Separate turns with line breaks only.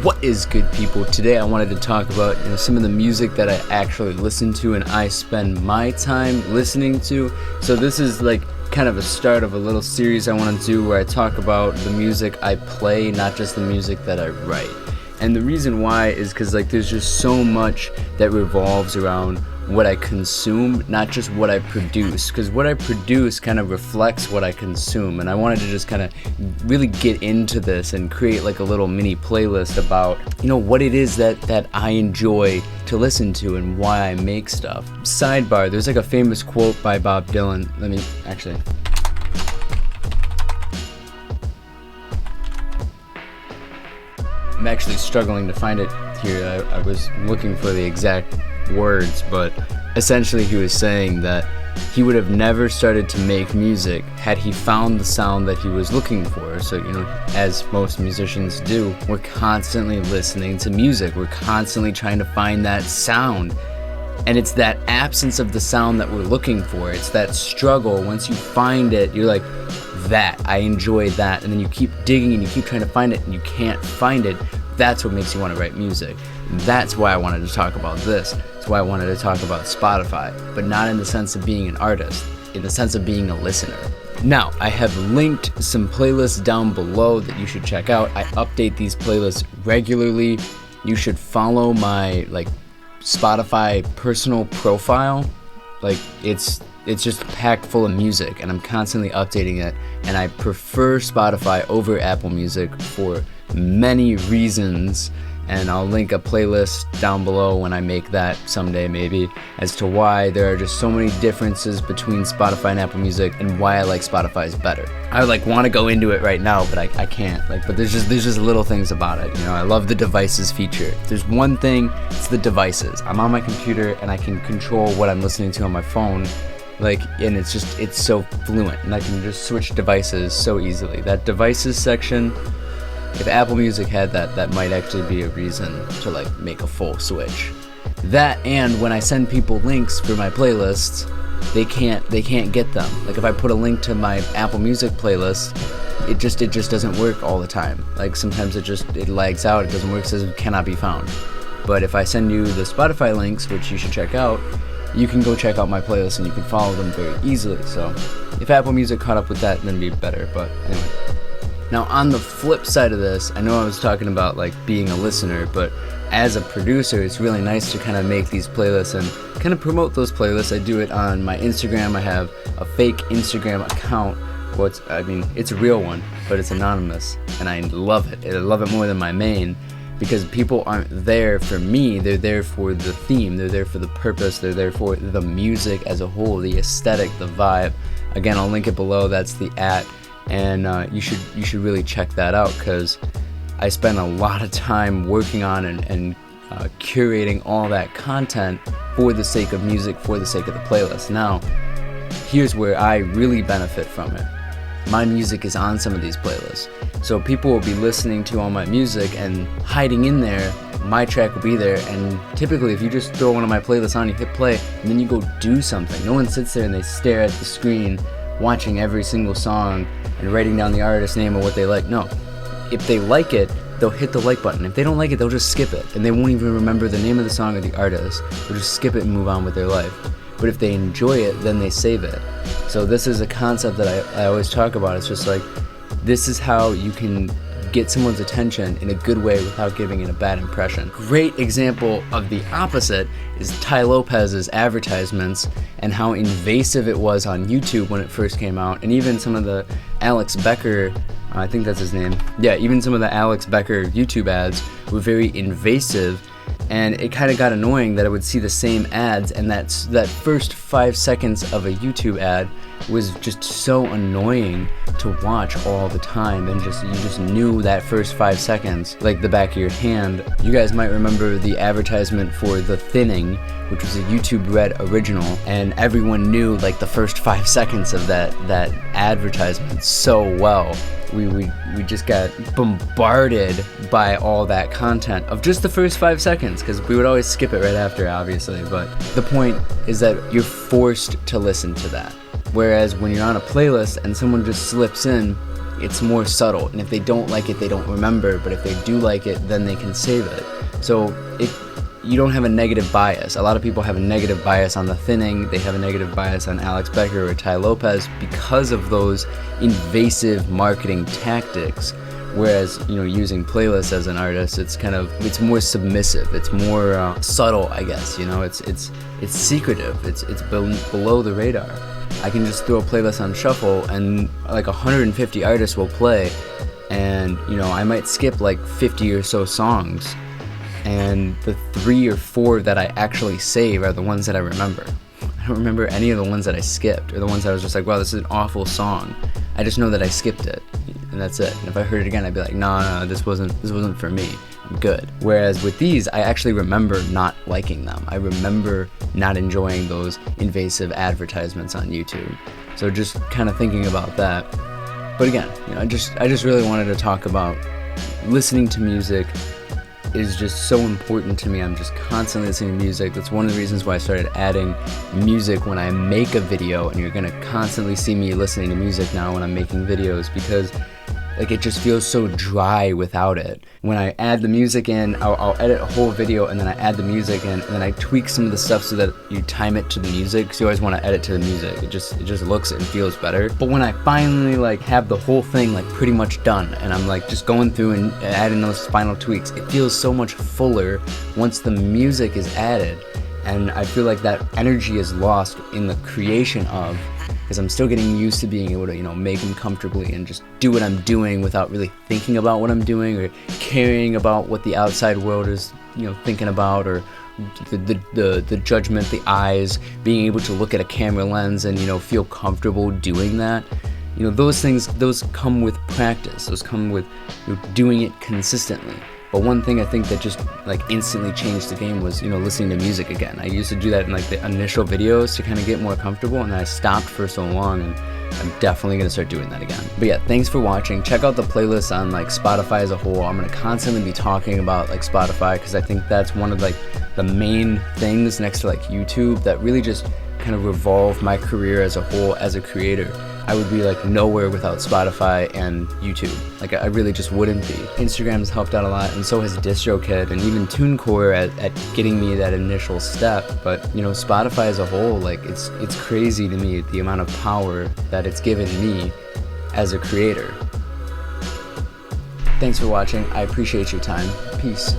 What is good, people? Today I wanted to talk about some of the music that I actually listen to and I spend my time listening to. So this is like kind of a start of a little series I want to do where I talk about the music I play, not just the music that I write. And the reason why is because there's just so much that revolves around what I consume, not just what I produce, because what I produce kind of reflects what I consume. And I wanted to just kind of really get into this and create like a little mini playlist about what it is that I enjoy to listen to and why I make stuff. Sidebar, there's like a famous quote by Bob Dylan. Let me actually I'm actually struggling to find it here. I was looking for the exact words, but essentially he was saying that he would have never started to make music had he found the sound that he was looking for. So, as most musicians do, we're constantly listening to music. We're constantly trying to find that sound. And it's that absence of the sound that we're looking for. It's that struggle. Once you find it, you're like, that, I enjoy that. And then you keep digging and you keep trying to find it and you can't find it. That's what makes you want to write music. That's why I wanted to talk about this. That's why I wanted to talk about Spotify, but not in the sense of being an artist, in the sense of being a listener. Now, I have linked some playlists down below that you should check out. I update these playlists regularly. You should follow my Spotify personal profile. It's just packed full of music, and I'm constantly updating it. And I prefer Spotify over Apple Music for many reasons. And I'll link a playlist down below when I make that someday, maybe, as to why there are just so many differences between Spotify and Apple Music and why I like Spotify's better. I want to go into it right now, but I can't. But there's just little things about it. I love the devices feature. If there's one thing, it's the devices. I'm on my computer and I can control what I'm listening to on my phone. And it's so fluent, and I can just switch devices so easily. That devices section, if Apple Music had that, that might actually be a reason to make a full switch. That, and when I send people links for my playlists, they can't get them. If I put a link to my Apple Music playlist, it just doesn't work all the time. Sometimes it lags out, it doesn't work, it says it cannot be found. But if I send you the Spotify links, which you should check out, you can go check out my playlist and you can follow them very easily. So if Apple Music caught up with that, then it'd be better. But anyway. Now, on the flip side of this, I know I was talking about being a listener, but as a producer, it's really nice to kind of make these playlists and kind of promote those playlists. I do it on my Instagram. I have a fake Instagram account. It's a real one, but it's anonymous, and I love it. I love it more than my main, because people aren't there for me. They're there for the theme. They're there for the purpose. They're there for the music as a whole, the aesthetic, the vibe. Again, I'll link it below. That's the @ and you should really check that out, because I spend a lot of time working on and curating all that content for the sake of music, for the sake of the playlist. Now, here's where I really benefit from it. My music is on some of these playlists, so people will be listening to all my music, and hiding in there, my track will be there. And typically, if you just throw one of my playlists on, you hit play, and then you go do something. No one sits there and they stare at the screen watching every single song and writing down the artist's name or what they like. No, if they like it, they'll hit the like button. If they don't like it, they'll just skip it, and they won't even remember the name of the song or the artist. They'll just skip it and move on with their life. But if they enjoy it, then they save it. So this is a concept that I always talk about. It's just this is how you can get someone's attention in a good way without giving it a bad impression. Great example of the opposite is Ty Lopez's advertisements and how invasive it was on YouTube when it first came out, and even some of the Alex Becker, I think that's his name. Yeah, even some of the Alex Becker YouTube ads were very invasive, and it kind of got annoying that I would see the same ads, and that first 5 seconds of a YouTube ad was just so annoying to watch all the time, and you just knew that first 5 seconds like the back of your hand. You guys might remember the advertisement for The Thinning, which was a YouTube Red original, and everyone knew the first 5 seconds of that advertisement so well. We just got bombarded by all that content of just the first 5 seconds, because we would always skip it right after, obviously. But the point is that you're forced to listen to that. Whereas when you're on a playlist and someone just slips in, it's more subtle, and if they don't like it, they don't remember, but if they do like it, then they can save it. So you don't have a negative bias. A lot of people have a negative bias on The Thinning, they have a negative bias on Alex Becker or Ty Lopez because of those invasive marketing tactics. Whereas, using playlists as an artist, it's more submissive, it's more subtle, I guess. It's secretive, it's below the radar. I can just throw a playlist on shuffle and like 150 artists will play, and I might skip like 50 or so songs, and the 3 or 4 that I actually save are the ones that I remember. I don't remember any of the ones that I skipped, or the ones that I was just like, wow, this is an awful song. I just know that I skipped it, and that's it. And if I heard it again, I'd be like, no, this wasn't for me. I'm good. Whereas with these, I actually remember not liking them. I remember not enjoying those invasive advertisements on YouTube. So just kind of thinking about that. But again, I just really wanted to talk about listening to music is just so important to me. I'm just constantly listening to music. That's one of the reasons why I started adding music when I make a video, and you're gonna constantly see me listening to music now when I'm making videos, because it just feels so dry without it. When I add the music in, I'll edit a whole video and then I add the music in, and then I tweak some of the stuff so that you time it to the music, because you always want to edit to the music. It just looks and feels better. But when I finally have the whole thing pretty much done, and I'm just going through and adding those final tweaks, it feels so much fuller once the music is added. And I feel like that energy is lost in the creation of, because I'm still getting used to being able to, make them comfortably and just do what I'm doing without really thinking about what I'm doing or caring about what the outside world is, thinking about, or the judgment, the eyes, being able to look at a camera lens and, feel comfortable doing that. Those things, those come with practice. Those come with doing it consistently. But one thing I think that just instantly changed the game was, listening to music again. I used to do that in the initial videos to kind of get more comfortable, and then I stopped for so long, and I'm definitely going to start doing that again. But yeah, thanks for watching. Check out the playlist on Spotify as a whole. I'm going to constantly be talking about Spotify, because I think that's one of the main things next to YouTube that really just kind of revolve my career as a whole as a creator. I would be nowhere without Spotify and YouTube. I really just wouldn't be. Instagram's helped out a lot, and so has DistroKid, and even TuneCore at getting me that initial step. But Spotify as a whole, it's crazy to me the amount of power that it's given me as a creator. Thanks for watching. I appreciate your time. Peace.